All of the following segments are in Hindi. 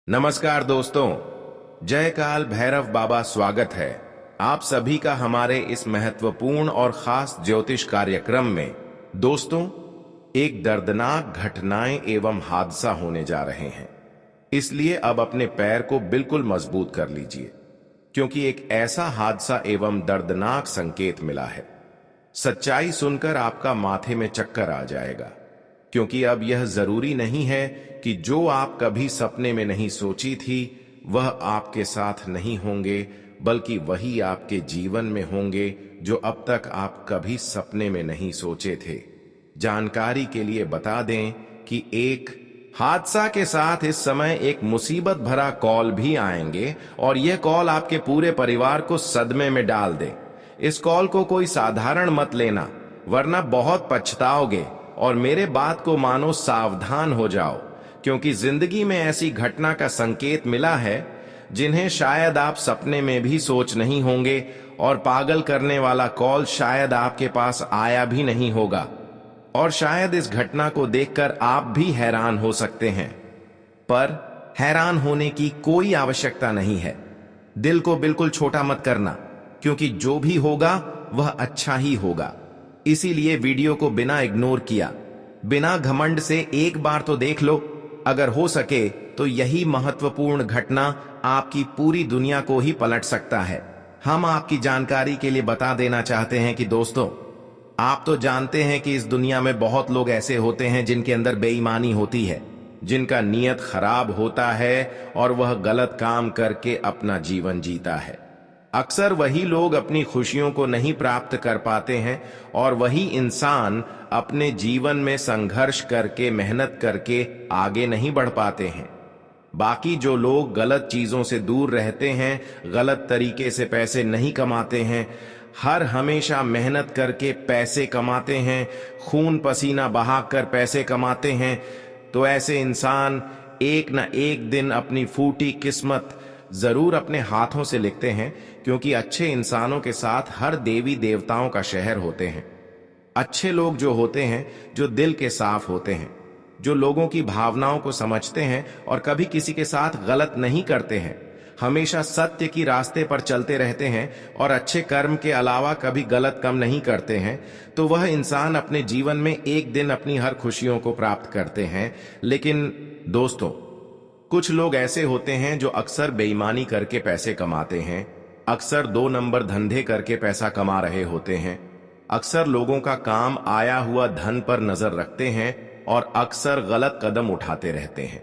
नमस्कार दोस्तों, जय काल भैरव बाबा। स्वागत है आप सभी का हमारे इस महत्वपूर्ण और खास ज्योतिष कार्यक्रम में। दोस्तों, एक दर्दनाक घटनाएं एवं हादसा होने जा रहे हैं, इसलिए अब अपने पैर को बिल्कुल मजबूत कर लीजिए, क्योंकि एक ऐसा हादसा एवं दर्दनाक संकेत मिला है। सच्चाई सुनकर आपका माथे में चक्कर आ जाएगा, क्योंकि अब यह जरूरी नहीं है कि जो आप कभी सपने में नहीं सोची थी वह आपके साथ नहीं होंगे, बल्कि वही आपके जीवन में होंगे जो अब तक आप कभी सपने में नहीं सोचे थे। जानकारी के लिए बता दें कि एक हादसा के साथ इस समय एक मुसीबत भरा कॉल भी आएंगे और यह कॉल आपके पूरे परिवार को सदमे में डाल दे। इस कॉल को कोई साधारण मत लेना, वरना बहुत पछताओगे। और मेरे बात को मानो, सावधान हो जाओ, क्योंकि जिंदगी में ऐसी घटना का संकेत मिला है जिन्हें शायद आप सपने में भी सोच नहीं होंगे, और पागल करने वाला कॉल शायद आपके पास आया भी नहीं होगा। और शायद इस घटना को देखकर आप भी हैरान हो सकते हैं, पर हैरान होने की कोई आवश्यकता नहीं है। दिल को बिल्कुल छोटा मत करना, क्योंकि जो भी होगा वह अच्छा ही होगा। इसीलिए वीडियो को बिना इग्नोर किया, बिना घमंड से एक बार तो देख लो। अगर हो सके तो यही महत्वपूर्ण घटना आपकी पूरी दुनिया को ही पलट सकता है। हम आपकी जानकारी के लिए बता देना चाहते हैं कि दोस्तों, आप तो जानते हैं कि इस दुनिया में बहुत लोग ऐसे होते हैं जिनके अंदर बेईमानी होती है, जिनका नीयत खराब होता है और वह गलत काम करके अपना जीवन जीता है। अक्सर वही लोग अपनी खुशियों को नहीं प्राप्त कर पाते हैं, और वही इंसान अपने जीवन में संघर्ष करके, मेहनत करके आगे नहीं बढ़ पाते हैं। बाकी जो लोग गलत चीजों से दूर रहते हैं, गलत तरीके से पैसे नहीं कमाते हैं, हर हमेशा मेहनत करके पैसे कमाते हैं, खून पसीना बहाकर पैसे कमाते हैं, तो ऐसे इंसान एक न एक दिन अपनी फूटी किस्मत जरूर अपने हाथों से लिखते हैं, क्योंकि अच्छे इंसानों के साथ हर देवी देवताओं का शहर होते हैं। अच्छे लोग जो होते हैं, जो दिल के साफ होते हैं, जो लोगों की भावनाओं को समझते हैं और कभी किसी के साथ गलत नहीं करते हैं, हमेशा सत्य की रास्ते पर चलते रहते हैं और अच्छे कर्म के अलावा कभी गलत काम नहीं करते हैं, तो वह इंसान अपने जीवन में एक दिन अपनी हर खुशियों को प्राप्त करते हैं। लेकिन दोस्तों, कुछ लोग ऐसे होते हैं जो अक्सर बेईमानी करके पैसे कमाते हैं, अक्सर 2 नंबर धंधे करके पैसा कमा रहे होते हैं, अक्सर लोगों का काम आया हुआ धन पर नजर रखते हैं और अक्सर गलत कदम उठाते रहते हैं।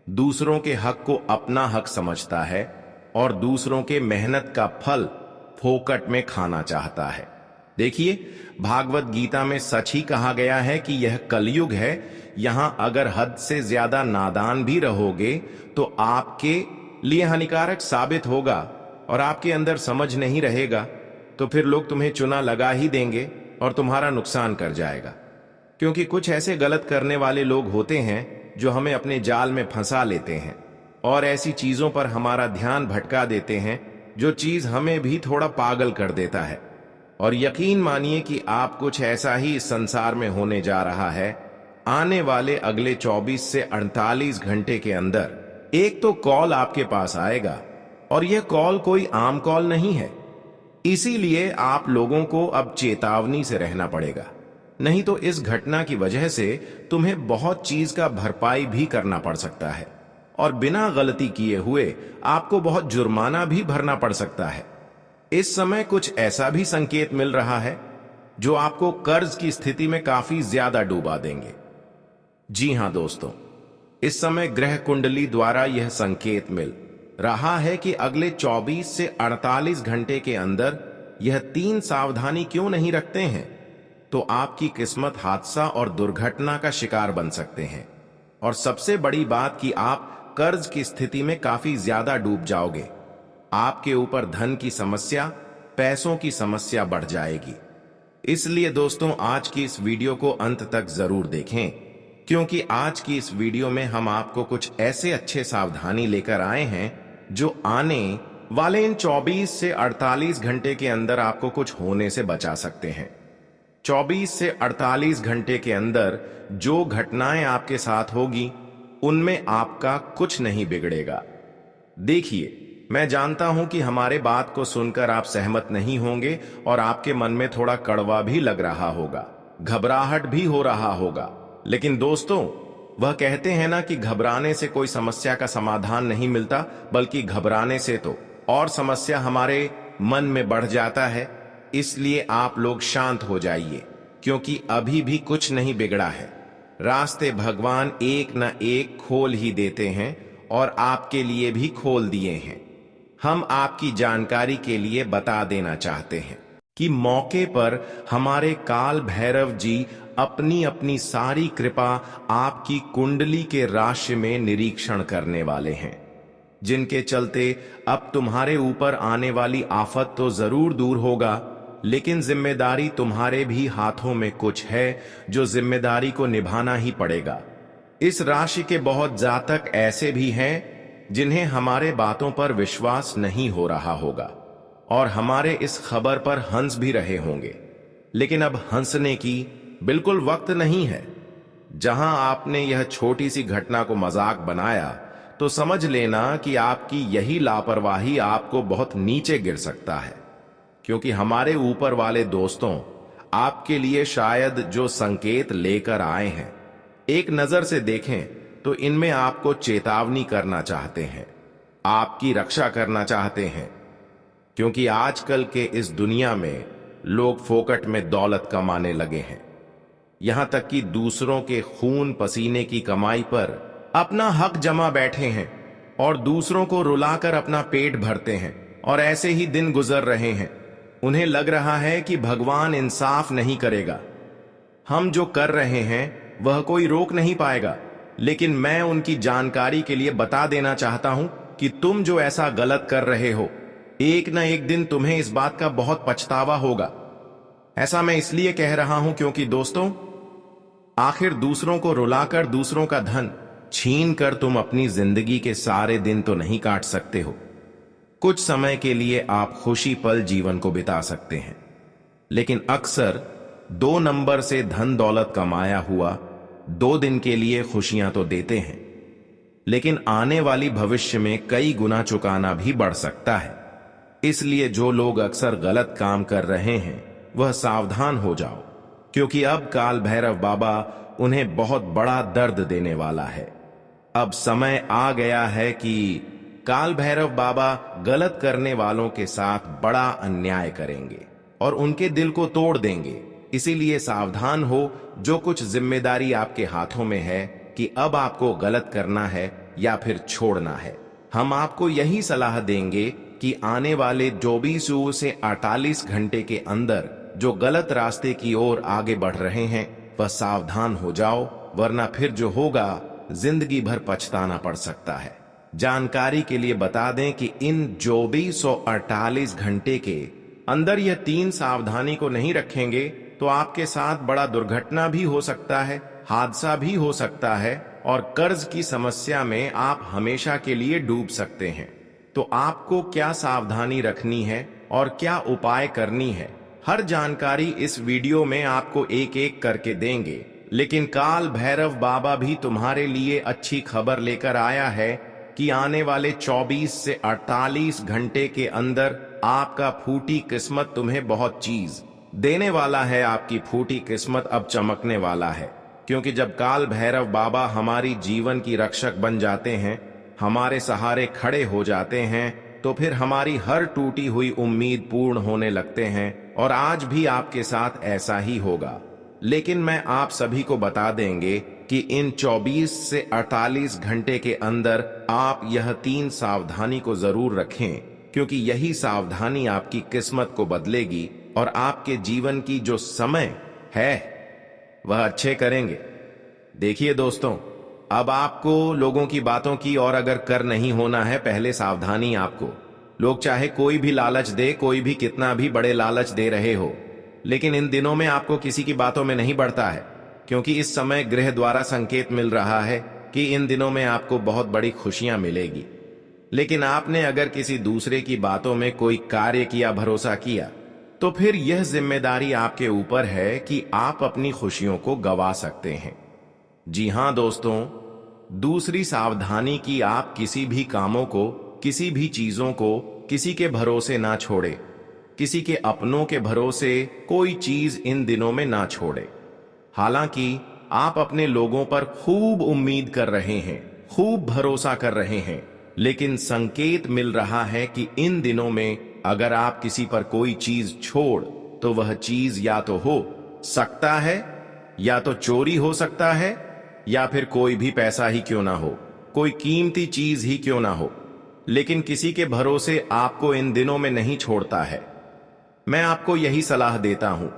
दूसरों के हक को अपना हक समझता है और दूसरों के मेहनत का फल फोकट में खाना चाहता है। देखिए, भागवत गीता में सच ही कहा गया है कि यह कलयुग है। यहां अगर हद से ज्यादा नादान भी रहोगे तो आपके लिए हानिकारक साबित होगा, और आपके अंदर समझ नहीं रहेगा तो फिर लोग तुम्हें चुना लगा ही देंगे और तुम्हारा नुकसान कर जाएगा। क्योंकि कुछ ऐसे गलत करने वाले लोग होते हैं जो हमें अपने जाल में फंसा लेते हैं और ऐसी चीजों पर हमारा ध्यान भटका देते हैं जो चीज हमें भी थोड़ा पागल कर देता है। और यकीन मानिए कि आप कुछ ऐसा ही इस संसार में होने जा रहा है। आने वाले अगले 24 से 48 घंटे के अंदर एक तो कॉल आपके पास आएगा, और यह कॉल कोई आम कॉल नहीं है। इसीलिए आप लोगों को अब चेतावनी से रहना पड़ेगा, नहीं तो इस घटना की वजह से तुम्हें बहुत चीज का भरपाई भी करना पड़ सकता है, और बिना गलती किए हुए आपको बहुत जुर्माना भी भरना पड़ सकता है। इस समय कुछ ऐसा भी संकेत मिल रहा है जो आपको कर्ज की स्थिति में काफी ज्यादा डूबा देंगे। जी हां दोस्तों, इस समय ग्रह कुंडली द्वारा यह संकेत मिल रहा है कि अगले 24 से 48 घंटे के अंदर यह 3 सावधानी क्यों नहीं रखते हैं, तो आपकी किस्मत हादसा और दुर्घटना का शिकार बन सकते हैं। और सबसे बड़ी बात कि आप कर्ज की स्थिति में काफी ज्यादा डूब जाओगे। आपके ऊपर धन की समस्या, पैसों की समस्या बढ़ जाएगी। इसलिए दोस्तों, आज की इस वीडियो को अंत तक जरूर देखें, क्योंकि आज की इस वीडियो में हम आपको कुछ ऐसे अच्छे सावधानी लेकर आए हैं जो आने वाले इन 24 से 48 घंटे के अंदर आपको कुछ होने से बचा सकते हैं। 24 से 48 घंटे के अंदर जो घटनाएं आपके साथ होगी उनमें आपका कुछ नहीं बिगड़ेगा। देखिए, मैं जानता हूं कि हमारे बात को सुनकर आप सहमत नहीं होंगे और आपके मन में थोड़ा कड़वा भी लग रहा होगा, घबराहट भी हो रहा होगा। लेकिन दोस्तों, वह कहते हैं ना कि घबराने से कोई समस्या का समाधान नहीं मिलता, बल्कि घबराने से तो और समस्या हमारे मन में बढ़ जाता है। इसलिए आप लोग शांत हो जाइए, क्योंकि अभी भी कुछ नहीं बिगड़ा है। रास्ते भगवान एक न एक खोल ही देते हैं और आपके लिए भी खोल दिए हैं। हम आपकी जानकारी के लिए बता देना चाहते हैं कि मौके पर हमारे काल भैरव जी अपनी अपनी सारी कृपा आपकी कुंडली के राशि में निरीक्षण करने वाले हैं, जिनके चलते अब तुम्हारे ऊपर आने वाली आफत तो जरूर दूर होगा, लेकिन जिम्मेदारी तुम्हारे भी हाथों में कुछ है, जो जिम्मेदारी को निभाना ही पड़ेगा। इस राशि के बहुत जातक ऐसे भी हैं जिन्हें हमारे बातों पर विश्वास नहीं हो रहा होगा और हमारे इस खबर पर हंस भी रहे होंगे, लेकिन अब हंसने की बिल्कुल वक्त नहीं है। जहां आपने यह छोटी सी घटना को मजाक बनाया, तो समझ लेना कि आपकी यही लापरवाही आपको बहुत नीचे गिर सकता है, क्योंकि हमारे ऊपर वाले दोस्तों आपके लिए शायद जो संकेत लेकर आए हैं, एक नजर से देखें तो इनमें आपको चेतावनी करना चाहते हैं, आपकी रक्षा करना चाहते हैं। क्योंकि आजकल के इस दुनिया में लोग फोकट में दौलत कमाने लगे हैं, यहां तक कि दूसरों के खून पसीने की कमाई पर अपना हक जमा बैठे हैं और दूसरों को रुलाकर अपना पेट भरते हैं, और ऐसे ही दिन गुजर रहे हैं। उन्हें लग रहा है कि भगवान इंसाफ नहीं करेगा। हम जो कर रहे हैं वह कोई रोक नहीं पाएगा, लेकिन मैं उनकी जानकारी के लिए बता देना चाहता हूं कि तुम जो ऐसा गलत कर रहे हो, एक न एक दिन तुम्हें इस बात का बहुत पछतावा होगा। ऐसा मैं इसलिए कह रहा हूं क्योंकि दोस्तों, आखिर दूसरों को रुलाकर दूसरों का धन छीन कर तुम अपनी जिंदगी के सारे दिन तो नहीं काट सकते हो। कुछ समय के लिए आप खुशी पल जीवन को बिता सकते हैं, लेकिन अक्सर 2 नंबर से धन दौलत कमाया हुआ 2 दिन के लिए खुशियां तो देते हैं, लेकिन आने वाली भविष्य में कई गुना चुकाना भी बढ़ सकता है। इसलिए जो लोग अक्सर गलत काम कर रहे हैं, वह सावधान हो जाओ, क्योंकि अब काल भैरव बाबा उन्हें बहुत बड़ा दर्द देने वाला है। अब समय आ गया है कि काल भैरव बाबा गलत करने वालों के साथ बड़ा अन्याय करेंगे और उनके दिल को तोड़ देंगे। इसीलिए सावधान हो, जो कुछ जिम्मेदारी आपके हाथों में है कि अब आपको गलत करना है या फिर छोड़ना है। हम आपको यही सलाह देंगे कि आने वाले 24 से 48 घंटे के अंदर जो गलत रास्ते की ओर आगे बढ़ रहे हैं, वह सावधान हो जाओ, वरना फिर जो होगा जिंदगी भर पछताना पड़ सकता है। जानकारी के लिए बता दें कि इन 24 और 48 घंटे के अंदर यह 3 सावधानी को नहीं रखेंगे तो आपके साथ बड़ा दुर्घटना भी हो सकता है, हादसा भी हो सकता है और कर्ज की समस्या में आप हमेशा के लिए डूब सकते हैं। तो आपको क्या सावधानी रखनी है और क्या उपाय करनी है, हर जानकारी इस वीडियो में आपको एक एक करके देंगे। लेकिन काल भैरव बाबा भी तुम्हारे लिए अच्छी खबर लेकर आया है कि आने वाले 24 से 48 घंटे के अंदर आपका फूटी किस्मत तुम्हें बहुत चीज देने वाला है। आपकी फूटी किस्मत अब चमकने वाला है, क्योंकि जब काल भैरव बाबा हमारी जीवन की रक्षक बन जाते हैं, हमारे सहारे खड़े हो जाते हैं, तो फिर हमारी हर टूटी हुई उम्मीद पूर्ण होने लगते हैं। और आज भी आपके साथ ऐसा ही होगा। लेकिन मैं आप सभी को बता देंगे कि इन 24 से 48 घंटे के अंदर आप यह 3 सावधानी को जरूर रखें, क्योंकि यही सावधानी आपकी किस्मत को बदलेगी और आपके जीवन की जो समय है वह अच्छे करेंगे। देखिए दोस्तों, अब आपको लोगों की बातों की और अगर कर नहीं होना है, पहले सावधानी आपको। लोग चाहे कोई भी लालच दे, कोई भी कितना भी बड़े लालच दे रहे हो, लेकिन इन दिनों में आपको किसी की बातों में नहीं बढ़ता है, क्योंकि इस समय ग्रह द्वारा संकेत मिल रहा है कि इन दिनों में आपको बहुत बड़ी खुशियां मिलेगी। लेकिन आपने अगर किसी दूसरे की बातों में कोई कार्य किया, भरोसा किया, तो फिर यह जिम्मेदारी आपके ऊपर है कि आप अपनी खुशियों को गवा सकते हैं। जी हां दोस्तों, दूसरी सावधानी कि आप किसी भी कामों को, किसी भी चीजों को किसी के भरोसे ना छोड़े। किसी के अपनों के भरोसे कोई चीज इन दिनों में ना छोड़े। हालांकि आप अपने लोगों पर खूब उम्मीद कर रहे हैं, खूब भरोसा कर रहे हैं, लेकिन संकेत मिल रहा है कि इन दिनों में अगर आप किसी पर कोई चीज छोड़ तो वह चीज या तो हो सकता है, या तो चोरी हो सकता है, या फिर कोई भी पैसा ही क्यों ना हो, कोई कीमती चीज ही क्यों ना हो, लेकिन किसी के भरोसे आपको इन दिनों में नहीं छोड़ता है। मैं आपको यही सलाह देता हूं,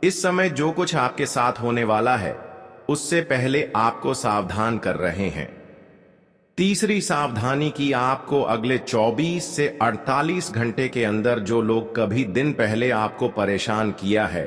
इस समय जो कुछ आपके साथ होने वाला है उससे पहले आपको सावधान कर रहे हैं। तीसरी सावधानी कि आपको अगले 24 से 48 घंटे के अंदर जो लोग कभी दिन पहले आपको परेशान किया है,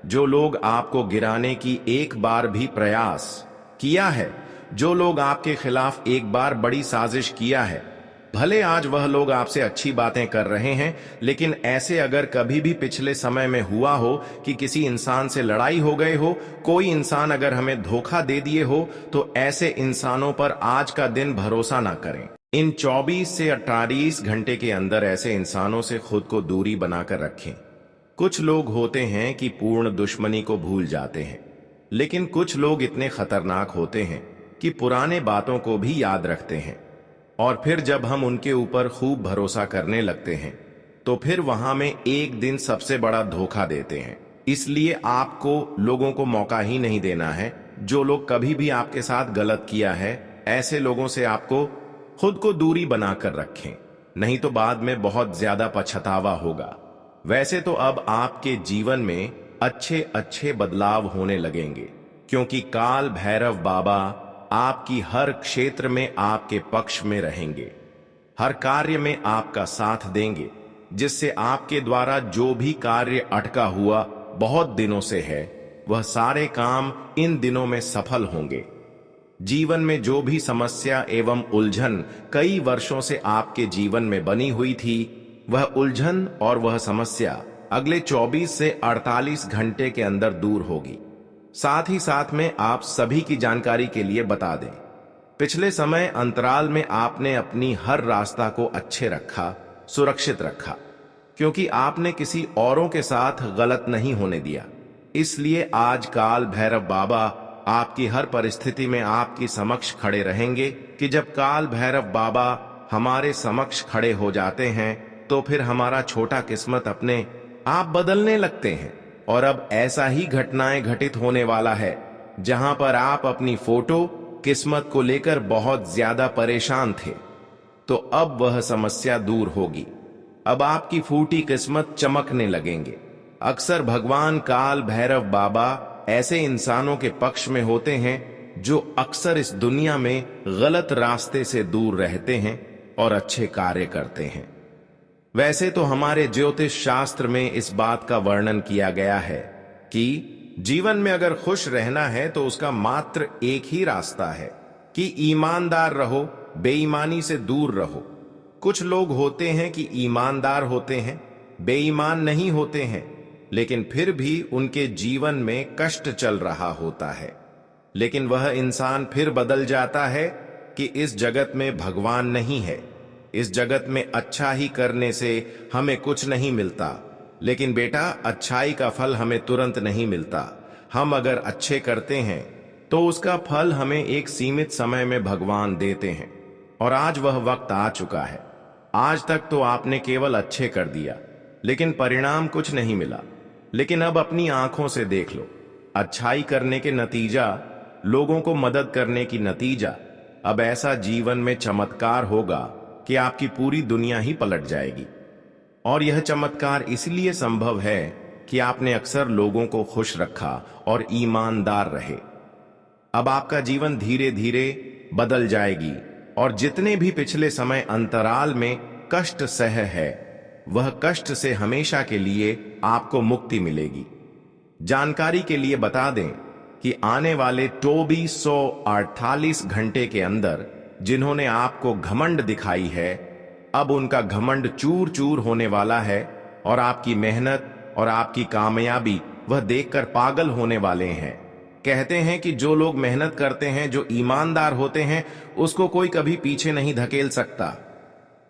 जो लोग आपको गिराने की एक बार भी प्रयास किया है, जो लोग आपके खिलाफ एक बार बड़ी साजिश किया है, भले आज वह लोग आपसे अच्छी बातें कर रहे हैं, लेकिन ऐसे अगर कभी भी पिछले समय में हुआ हो कि किसी इंसान से लड़ाई हो गए हो, कोई इंसान अगर हमें धोखा दे दिए हो, तो ऐसे इंसानों पर आज का दिन भरोसा ना करें। इन 24 से 48 घंटे के अंदर ऐसे इंसानों से खुद को दूरी बनाकर रखें। कुछ लोग होते हैं कि पूर्ण दुश्मनी को भूल जाते हैं, लेकिन कुछ लोग इतने खतरनाक होते हैं कि पुराने बातों को भी याद रखते हैं, और फिर जब हम उनके ऊपर खूब भरोसा करने लगते हैं तो फिर वहां में एक दिन सबसे बड़ा धोखा देते हैं। इसलिए आपको लोगों को मौका ही नहीं देना है। जो लोग कभी भी आपके साथ गलत किया है, ऐसे लोगों से आपको खुद को दूरी बनाकर रखें, नहीं तो बाद में बहुत ज्यादा पछतावा होगा। वैसे तो अब आपके जीवन में अच्छे अच्छे बदलाव होने लगेंगे, क्योंकि काल भैरव बाबा आपकी हर क्षेत्र में आपके पक्ष में रहेंगे, हर कार्य में आपका साथ देंगे, जिससे आपके द्वारा जो भी कार्य अटका हुआ बहुत दिनों से है, वह सारे काम इन दिनों में सफल होंगे। जीवन में जो भी समस्या एवं उलझन कई वर्षों से आपके जीवन में बनी हुई थी, वह उलझन और वह समस्या अगले 24 से 48 घंटे के अंदर दूर होगी। साथ ही साथ में आप सभी की जानकारी के लिए बता दें, पिछले समय अंतराल में आपने अपनी हर रास्ता को अच्छे रखा, सुरक्षित रखा, क्योंकि आपने किसी औरों के साथ गलत नहीं होने दिया। इसलिए आज काल भैरव बाबा आपकी हर परिस्थिति में आपकी समक्ष खड़े रहेंगे कि जब काल भैरव बाबा हमारे समक्ष खड़े हो जाते हैं तो फिर हमारा छोटा किस्मत अपने आप बदलने लगते हैं। और अब ऐसा ही घटनाएं घटित होने वाला है, जहां पर आप अपनी फोटो किस्मत को लेकर बहुत ज्यादा परेशान थे, तो अब वह समस्या दूर होगी। अब आपकी फूटी किस्मत चमकने लगेंगे। अक्सर भगवान काल भैरव बाबा ऐसे इंसानों के पक्ष में होते हैं जो अक्सर इस दुनिया में गलत रास्ते से दूर रहते हैं और अच्छे कार्य करते हैं। वैसे तो हमारे ज्योतिष शास्त्र में इस बात का वर्णन किया गया है कि जीवन में अगर खुश रहना है तो उसका मात्र एक ही रास्ता है कि ईमानदार रहो, बेईमानी से दूर रहो। कुछ लोग होते हैं कि ईमानदार होते हैं, बेईमान नहीं होते हैं, लेकिन फिर भी उनके जीवन में कष्ट चल रहा होता है। लेकिन वह इंसान फिर बदल जाता है कि इस जगत में भगवान नहीं है, इस जगत में अच्छा ही करने से हमें कुछ नहीं मिलता। लेकिन बेटा, अच्छाई का फल हमें तुरंत नहीं मिलता। हम अगर अच्छे करते हैं तो उसका फल हमें एक सीमित समय में भगवान देते हैं, और आज वह वक्त आ चुका है। आज तक तो आपने केवल अच्छे कर दिया, लेकिन परिणाम कुछ नहीं मिला। लेकिन अब अपनी आंखों से देख लो, अच्छाई करने के नतीजा, लोगों को मदद करने की नतीजा, अब ऐसा जीवन में चमत्कार होगा कि आपकी पूरी दुनिया ही पलट जाएगी। और यह चमत्कार इसलिए संभव है कि आपने अक्सर लोगों को खुश रखा और ईमानदार रहे। अब आपका जीवन धीरे धीरे बदल जाएगी, और जितने भी पिछले समय अंतराल में कष्ट सह है, वह कष्ट से हमेशा के लिए आपको मुक्ति मिलेगी। जानकारी के लिए बता दें कि आने वाले 2448 घंटे के अंदर जिन्होंने आपको घमंड दिखाई है, अब उनका घमंड चूर चूर होने वाला है, और आपकी मेहनत और आपकी कामयाबी वह देखकर पागल होने वाले हैं। कहते हैं कि जो लोग मेहनत करते हैं, जो ईमानदार होते हैं, उसको कोई कभी पीछे नहीं धकेल सकता,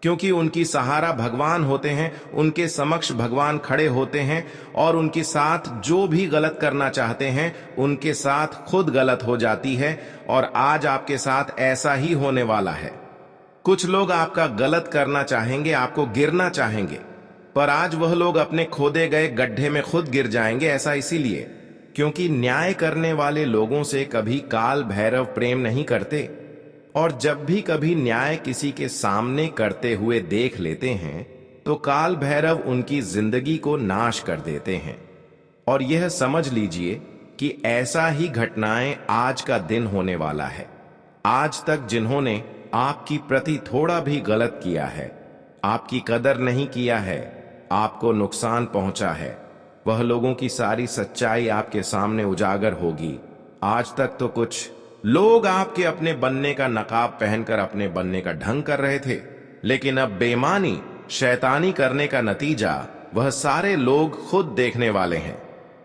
क्योंकि उनकी सहारा भगवान होते हैं, उनके समक्ष भगवान खड़े होते हैं और उनके साथ जो भी गलत करना चाहते हैं उनके साथ खुद गलत हो जाती है। और आज आपके साथ ऐसा ही होने वाला है। कुछ लोग आपका गलत करना चाहेंगे, आपको गिरना चाहेंगे, पर आज वह लोग अपने खोदे गए गड्ढे में खुद गिर जाएंगे। ऐसा इसीलिए क्योंकि न्याय करने वाले लोगों से कभी काल भैरव प्रेम नहीं करते, और जब भी कभी न्याय किसी के सामने करते हुए देख लेते हैं तो काल भैरव उनकी जिंदगी को नाश कर देते हैं। और यह समझ लीजिए कि ऐसा ही घटनाएं आज का दिन होने वाला है। आज तक जिन्होंने आपकी प्रति थोड़ा भी गलत किया है, आपकी कदर नहीं किया है, आपको नुकसान पहुंचा है, वह लोगों की सारी सच्चाई आपके सामने उजागर होगी। आज तक तो कुछ लोग आपके अपने बनने का नकाब पहनकर अपने बनने का ढंग कर रहे थे, लेकिन अब बेईमानी, शैतानी करने का नतीजा वह सारे लोग खुद देखने वाले हैं।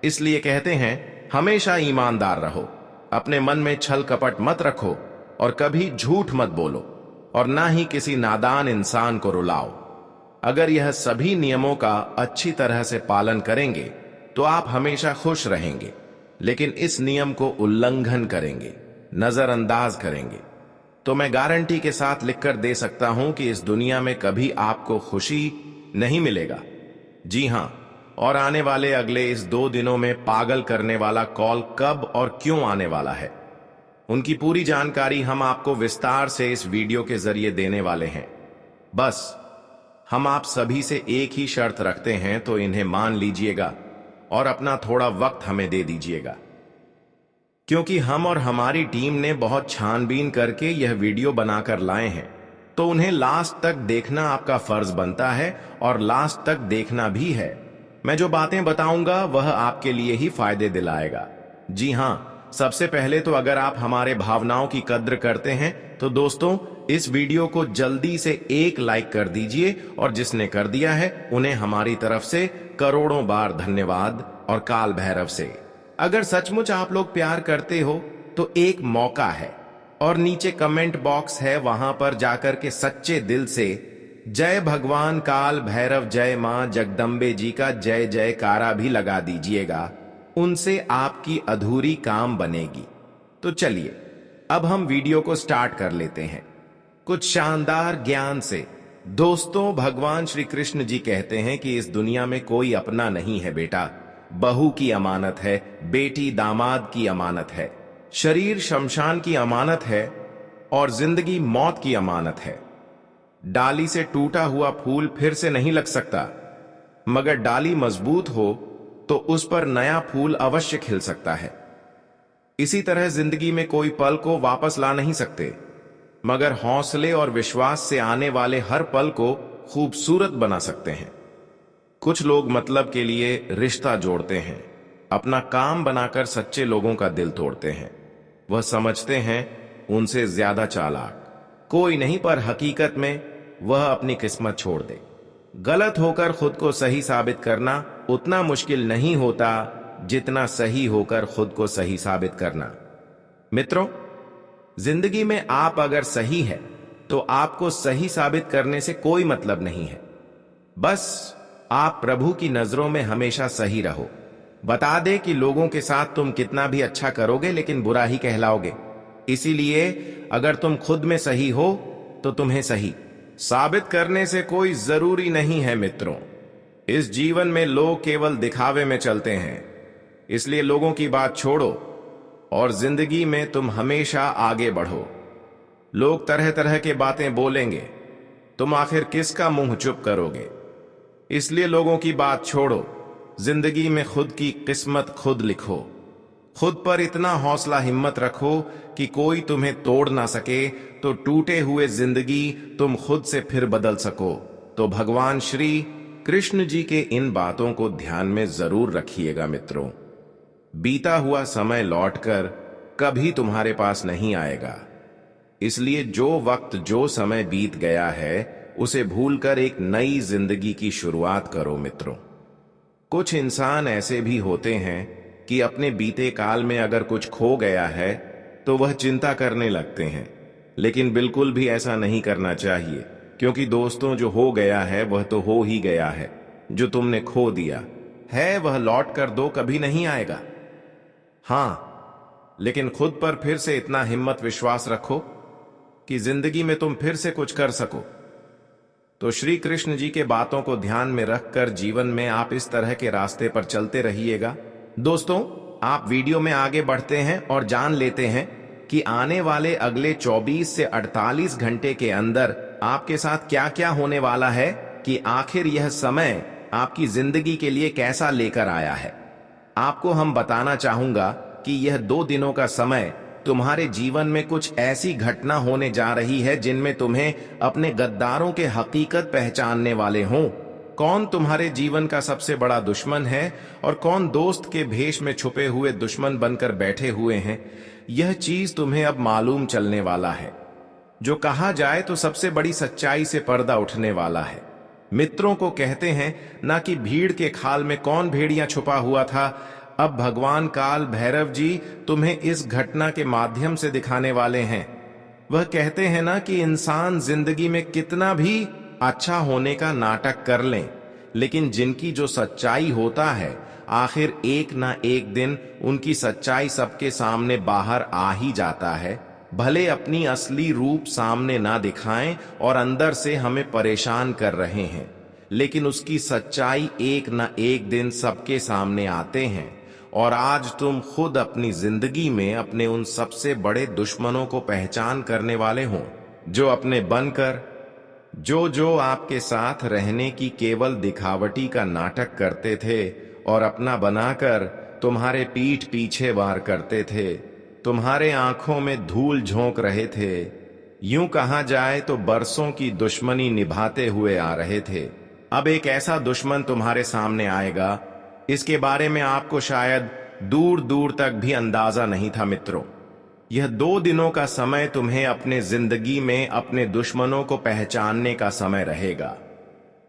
इसलिए कहते हैं हमेशा ईमानदार रहो, अपने मन में छल कपट मत रखो और कभी झूठ मत बोलो, और ना ही किसी नादान इंसान को रुलाओ। अगर यह सभी नियमों का अच्छी तरह से पालन करेंगे तो आप हमेशा खुश रहेंगे, लेकिन इस नियम को उल्लंघन करेंगे, नजरअंदाज करेंगे, तो मैं गारंटी के साथ लिखकर दे सकता हूं कि इस दुनिया में कभी आपको खुशी नहीं मिलेगा। जी हां, और आने वाले अगले इस 2 दिनों में पागल करने वाला कॉल कब और क्यों आने वाला है, उनकी पूरी जानकारी हम आपको विस्तार से इस वीडियो के जरिए देने वाले हैं। बस हम आप सभी से एक ही शर्त रखते हैं, तो इन्हें मान लीजिएगा और अपना थोड़ा वक्त हमें दे दीजिएगा, क्योंकि हम और हमारी टीम ने बहुत छानबीन करके यह वीडियो बनाकर लाए हैं, तो उन्हें लास्ट तक देखना आपका फर्ज बनता है और लास्ट तक देखना भी है। मैं जो बातें बताऊंगा वह आपके लिए ही फायदे दिलाएगा। जी हां, सबसे पहले तो अगर आप हमारे भावनाओं की कद्र करते हैं तो दोस्तों इस वीडियो को जल्दी से एक लाइक कर दीजिए, और जिसने कर दिया है उन्हें हमारी तरफ से करोड़ों बार धन्यवाद। और काल भैरव से अगर सचमुच आप लोग प्यार करते हो तो एक मौका है, और नीचे कमेंट बॉक्स है, वहां पर जाकर के सच्चे दिल से जय भगवान काल भैरव, जय मां जगदम्बे जी का जय जयकारा भी लगा दीजिएगा। उनसे आपकी अधूरी काम बनेगी। तो चलिए अब हम वीडियो को स्टार्ट कर लेते हैं कुछ शानदार ज्ञान से। दोस्तों, भगवान श्री कृष्ण जी कहते हैं कि इस दुनिया में कोई अपना नहीं है बेटा, बहू की अमानत है, बेटी दामाद की अमानत है, शरीर शमशान की अमानत है, और जिंदगी मौत की अमानत है। डाली से टूटा हुआ फूल फिर से नहीं लग सकता, मगर डाली मजबूत हो तो उस पर नया फूल अवश्य खिल सकता है। इसी तरह जिंदगी में कोई पल को वापस ला नहीं सकते, मगर हौसले और विश्वास से आने वाले हर पल को खूबसूरत बना सकते हैं। कुछ लोग मतलब के लिए रिश्ता जोड़ते हैं, अपना काम बनाकर सच्चे लोगों का दिल तोड़ते हैं। वह समझते हैं उनसे ज्यादा चालाक कोई नहीं, पर हकीकत में वह अपनी किस्मत छोड़ दे। गलत होकर खुद को सही साबित करना उतना मुश्किल नहीं होता जितना सही होकर खुद को सही साबित करना। मित्रों, जिंदगी में आप अगर सही है तो आपको सही साबित करने से कोई मतलब नहीं है। बस आप प्रभु की नजरों में हमेशा सही रहो। बता दे कि लोगों के साथ तुम कितना भी अच्छा करोगे लेकिन बुरा ही कहलाओगे। इसीलिए अगर तुम खुद में सही हो तो तुम्हें सही साबित करने से कोई जरूरी नहीं है। मित्रों, इस जीवन में लोग केवल दिखावे में चलते हैं, इसलिए लोगों की बात छोड़ो और जिंदगी में तुम हमेशा आगे बढ़ो। लोग तरह तरह के बातें बोलेंगे, तुम आखिर किसका मुंह चुप करोगे? इसलिए लोगों की बात छोड़ो, जिंदगी में खुद की किस्मत खुद लिखो। खुद पर इतना हौसला हिम्मत रखो कि कोई तुम्हें तोड़ ना सके, तो टूटे हुए जिंदगी तुम खुद से फिर बदल सको। तो भगवान श्री कृष्ण जी के इन बातों को ध्यान में जरूर रखिएगा। मित्रों, बीता हुआ समय लौटकर कभी तुम्हारे पास नहीं आएगा, इसलिए जो वक्त जो समय बीत गया है उसे भूलकर एक नई जिंदगी की शुरुआत करो। मित्रों, कुछ इंसान ऐसे भी होते हैं कि अपने बीते काल में अगर कुछ खो गया है तो वह चिंता करने लगते हैं, लेकिन बिल्कुल भी ऐसा नहीं करना चाहिए, क्योंकि दोस्तों जो हो गया है वह तो हो ही गया है। जो तुमने खो दिया है वह लौट कर दो कभी नहीं आएगा। हाँ, लेकिन खुद पर फिर से इतना हिम्मत विश्वास रखो कि जिंदगी में तुम फिर से कुछ कर सको। तो श्री कृष्ण जी के बातों को ध्यान में रखकर जीवन में आप इस तरह के रास्ते पर चलते रहिएगा। दोस्तों, आप वीडियो में आगे बढ़ते हैं और जान लेते हैं कि आने वाले अगले 24 से 48 घंटे के अंदर आपके साथ क्या क्या होने वाला है, कि आखिर यह समय आपकी जिंदगी के लिए कैसा लेकर आया है। आपको हम बताना चाहूंगा कि यह 2 दिनों का समय तुम्हारे जीवन में कुछ ऐसी घटना होने जा रही है जिनमें तुम्हें अपने गद्दारों के हकीकत पहचानने वाले हों। कौन तुम्हारे जीवन का सबसे बड़ा दुश्मन है और कौन दोस्त के भेष में छुपे हुए दुश्मन बनकर बैठे हुए हैं, यह चीज तुम्हें अब मालूम चलने वाला है। जो कहा जाए तो सबसे बड़ी सच्चाई से पर्दा उठने वाला है। मित्रों को कहते हैं ना कि भीड़ के खाल में कौन भेड़िया छुपा हुआ था। अब भगवान काल भैरव जी तुम्हें इस घटना के माध्यम से दिखाने वाले हैं। वह कहते हैं ना कि इंसान जिंदगी में कितना भी अच्छा होने का नाटक कर लें, लेकिन जिनकी जो सच्चाई होता है, आखिर एक ना एक दिन उनकी सच्चाई सबके सामने बाहर आ ही जाता है। भले अपनी असली रूप सामने ना दिखाएं और अंदर से हमें परेशान कर रहे हैं, लेकिन उसकी सच्चाई एक ना एक दिन सबके सामने आते हैं। और आज तुम खुद अपनी जिंदगी में अपने उन सबसे बड़े दुश्मनों को पहचान करने वाले हो, जो अपने बनकर जो आपके साथ रहने की केवल दिखावटी का नाटक करते थे और अपना बनाकर तुम्हारे पीठ पीछे वार करते थे, तुम्हारे आंखों में धूल झोंक रहे थे। यूं कहा जाए तो बरसों की दुश्मनी निभाते हुए आ रहे थे। अब एक ऐसा दुश्मन तुम्हारे सामने आएगा, इसके बारे में आपको शायद दूर दूर तक भी अंदाजा नहीं था। मित्रों, यह 2 दिनों का समय तुम्हें अपने जिंदगी में अपने दुश्मनों को पहचानने का समय रहेगा।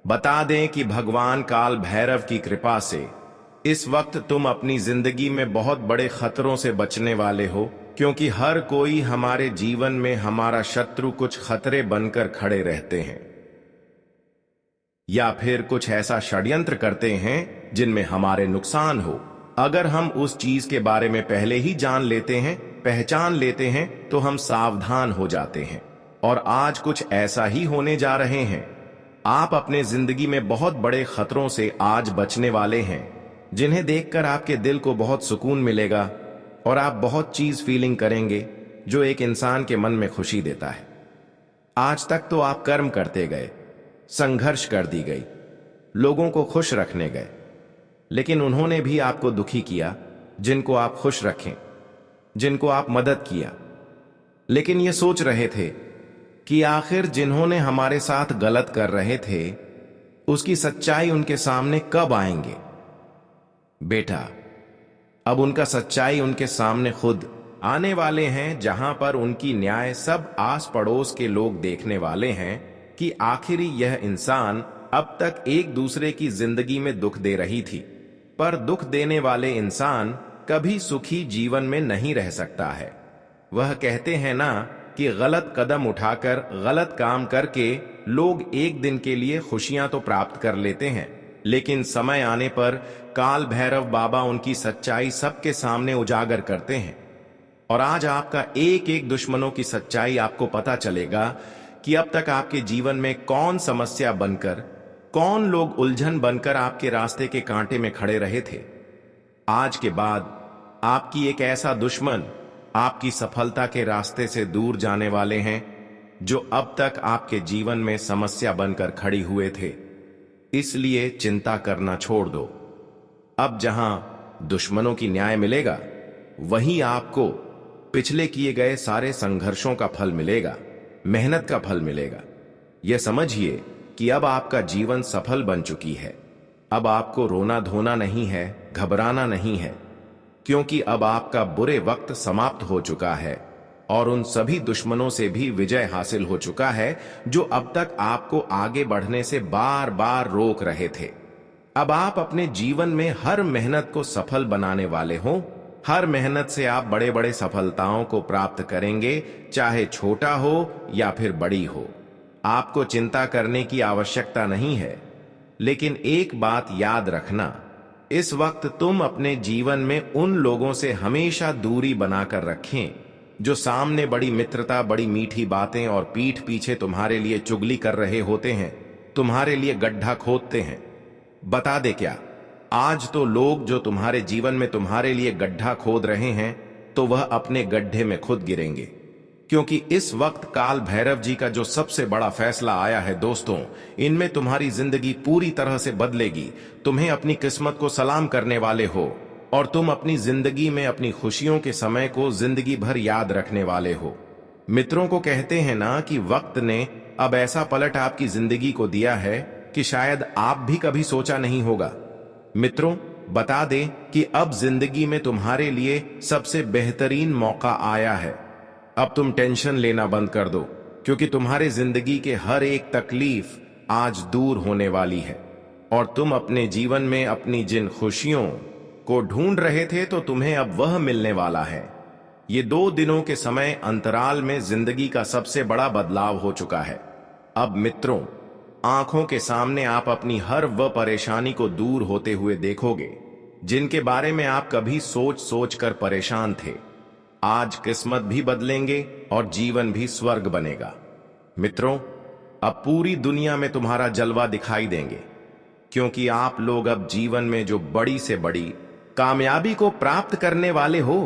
बता दें कि भगवान काल भैरव की कृपा से इस वक्त तुम अपनी जिंदगी में बहुत बड़े खतरों से बचने वाले हो, क्योंकि हर कोई हमारे जीवन में हमारा शत्रु कुछ खतरे बनकर खड़े रहते हैं, या फिर कुछ ऐसा षड्यंत्र करते हैं जिनमें हमारे नुकसान हो। अगर हम उस चीज के बारे में पहले ही जान लेते हैं, पहचान लेते हैं, तो हम सावधान हो जाते हैं। और आज कुछ ऐसा ही होने जा रहे हैं। आप अपने जिंदगी में बहुत बड़े खतरों से आज बचने वाले हैं, जिन्हें देखकर आपके दिल को बहुत सुकून मिलेगा और आप बहुत चीज फीलिंग करेंगे जो एक इंसान के मन में खुशी देता है। आज तक तो आप कर्म करते गए, संघर्ष कर दी गई, लोगों को खुश रखने गए, लेकिन उन्होंने भी आपको दुखी किया। जिनको आप खुश रखें, जिनको आप मदद किया, लेकिन ये सोच रहे थे कि आखिर जिन्होंने हमारे साथ गलत कर रहे थे, उसकी सच्चाई उनके सामने कब आएंगे। बेटा, अब उनका सच्चाई उनके सामने खुद आने वाले हैं, जहां पर उनकी न्याय सब आस पड़ोस के लोग देखने वाले हैं कि आखिर यह इंसान अब तक एक दूसरे की जिंदगी में दुख दे रही थी, पर दुख देने वाले इंसान कभी सुखी जीवन में नहीं रह सकता है। वह कहते हैं ना कि गलत कदम उठाकर, गलत काम करके लोग एक दिन के लिए खुशियां तो प्राप्त कर लेते हैं, लेकिन समय आने पर काल भैरव बाबा उनकी सच्चाई सबके सामने उजागर करते हैं। और आज आपका एक एक दुश्मनों की सच्चाई आपको पता चलेगा कि अब तक आपके जीवन में कौन समस्या बनकर, कौन लोग उलझन बनकर आपके रास्ते के कांटे में खड़े रहे थे। आज के बाद आपकी एक ऐसा दुश्मन आपकी सफलता के रास्ते से दूर जाने वाले हैं, जो अब तक आपके जीवन में समस्या बनकर खड़ी हुए थे। इसलिए चिंता करना छोड़ दो। अब जहां दुश्मनों की न्याय मिलेगा, वहीं आपको पिछले किए गए सारे संघर्षों का फल मिलेगा, मेहनत का फल मिलेगा। यह समझिए कि अब आपका जीवन सफल बन चुकी है। अब आपको रोना धोना नहीं है, घबराना नहीं है, क्योंकि अब आपका बुरे वक्त समाप्त हो चुका है और उन सभी दुश्मनों से भी विजय हासिल हो चुका है जो अब तक आपको आगे बढ़ने से बार बार रोक रहे थे। अब आप अपने जीवन में हर मेहनत को सफल बनाने वाले हो। हर मेहनत से आप बड़े बड़े सफलताओं को प्राप्त करेंगे, चाहे छोटा हो या फिर बड़ी हो। आपको चिंता करने की आवश्यकता नहीं है। लेकिन एक बात याद रखना, इस वक्त तुम अपने जीवन में उन लोगों से हमेशा दूरी बनाकर रखें जो सामने बड़ी मित्रता, बड़ी मीठी बातें और पीठ पीछे तुम्हारे लिए चुगली कर रहे होते हैं, तुम्हारे लिए गड्ढा खोदते हैं। बता दे क्या, आज तो लोग जो तुम्हारे जीवन में तुम्हारे लिए गड्ढा खोद रहे हैं, तो वह अपने गड्ढे में खुद गिरेंगे। क्योंकि इस वक्त काल भैरव जी का जो सबसे बड़ा फैसला आया है दोस्तों, इनमें तुम्हारी जिंदगी पूरी तरह से बदलेगी। तुम्हें अपनी किस्मत को सलाम करने वाले हो और तुम अपनी जिंदगी में अपनी खुशियों के समय को जिंदगी भर याद रखने वाले हो। मित्रों को कहते हैं ना कि वक्त ने अब ऐसा पलट आपकी जिंदगी को दिया है कि शायद आप भी कभी सोचा नहीं होगा। मित्रों, बता दें कि अब जिंदगी में तुम्हारे लिए सबसे बेहतरीन मौका आया है। अब तुम टेंशन लेना बंद कर दो, क्योंकि तुम्हारे जिंदगी के हर एक तकलीफ आज दूर होने वाली है और तुम अपने जीवन में अपनी जिन खुशियों को ढूंढ रहे थे, तो तुम्हें अब वह मिलने वाला है। ये 2 दिनों के समय अंतराल में जिंदगी का सबसे बड़ा बदलाव हो चुका है। अब मित्रों, आंखों के सामने आप अपनी हर वह परेशानी को दूर होते हुए देखोगे जिनके बारे में आप कभी सोच सोच कर परेशान थे। आज किस्मत भी बदलेंगे और जीवन भी स्वर्ग बनेगा। मित्रों, अब पूरी दुनिया में तुम्हारा जलवा दिखाई देंगे, क्योंकि आप लोग अब जीवन में जो बड़ी से बड़ी कामयाबी को प्राप्त करने वाले हो।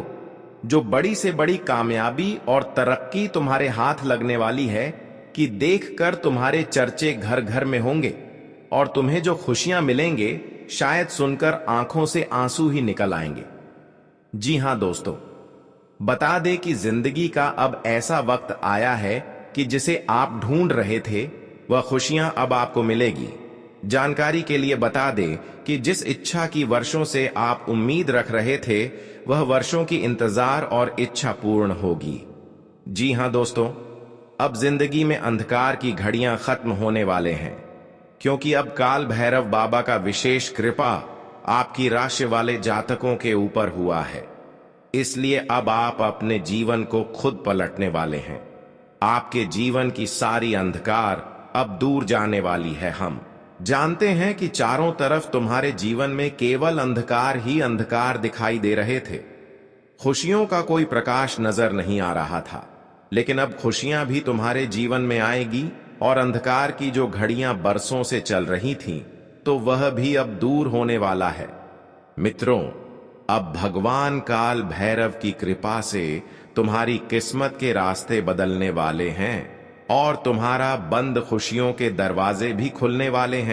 जो बड़ी से बड़ी कामयाबी और तरक्की तुम्हारे हाथ लगने वाली है कि देखकर तुम्हारे चर्चे घर घर में होंगे और तुम्हें जो खुशियां मिलेंगे, शायद सुनकर आंखों से आंसू ही निकल आएंगे। जी हां दोस्तों, बता दे कि जिंदगी का अब ऐसा वक्त आया है कि जिसे आप ढूंढ रहे थे, वह खुशियां अब आपको मिलेगी। जानकारी के लिए बता दे कि जिस इच्छा की वर्षों से आप उम्मीद रख रहे थे, वह वर्षों की इंतजार और इच्छा पूर्ण होगी। जी हां दोस्तों, अब जिंदगी में अंधकार की घड़ियां खत्म होने वाले हैं, क्योंकि अब काल भैरव बाबा का विशेष कृपा आपकी राशि वाले जातकों के ऊपर हुआ है। इसलिए अब आप अपने जीवन को खुद पलटने वाले हैं। आपके जीवन की सारी अंधकार अब दूर जाने वाली है। हम जानते हैं कि चारों तरफ तुम्हारे जीवन में केवल अंधकार ही अंधकार दिखाई दे रहे थे। खुशियों का कोई प्रकाश नजर नहीं आ रहा था, लेकिन अब खुशियां भी तुम्हारे जीवन में आएगी और अंधकार की जो घड़ियां बरसों से चल रही थीं, तो वह भी अब दूर होने वाला है। मित्रों, अब भगवान काल भैरव की कृपा से तुम्हारी किस्मत के रास्ते बदलने वाले हैं और तुम्हारा बंद खुशियों के दरवाजे भी खुलने वाले हैं।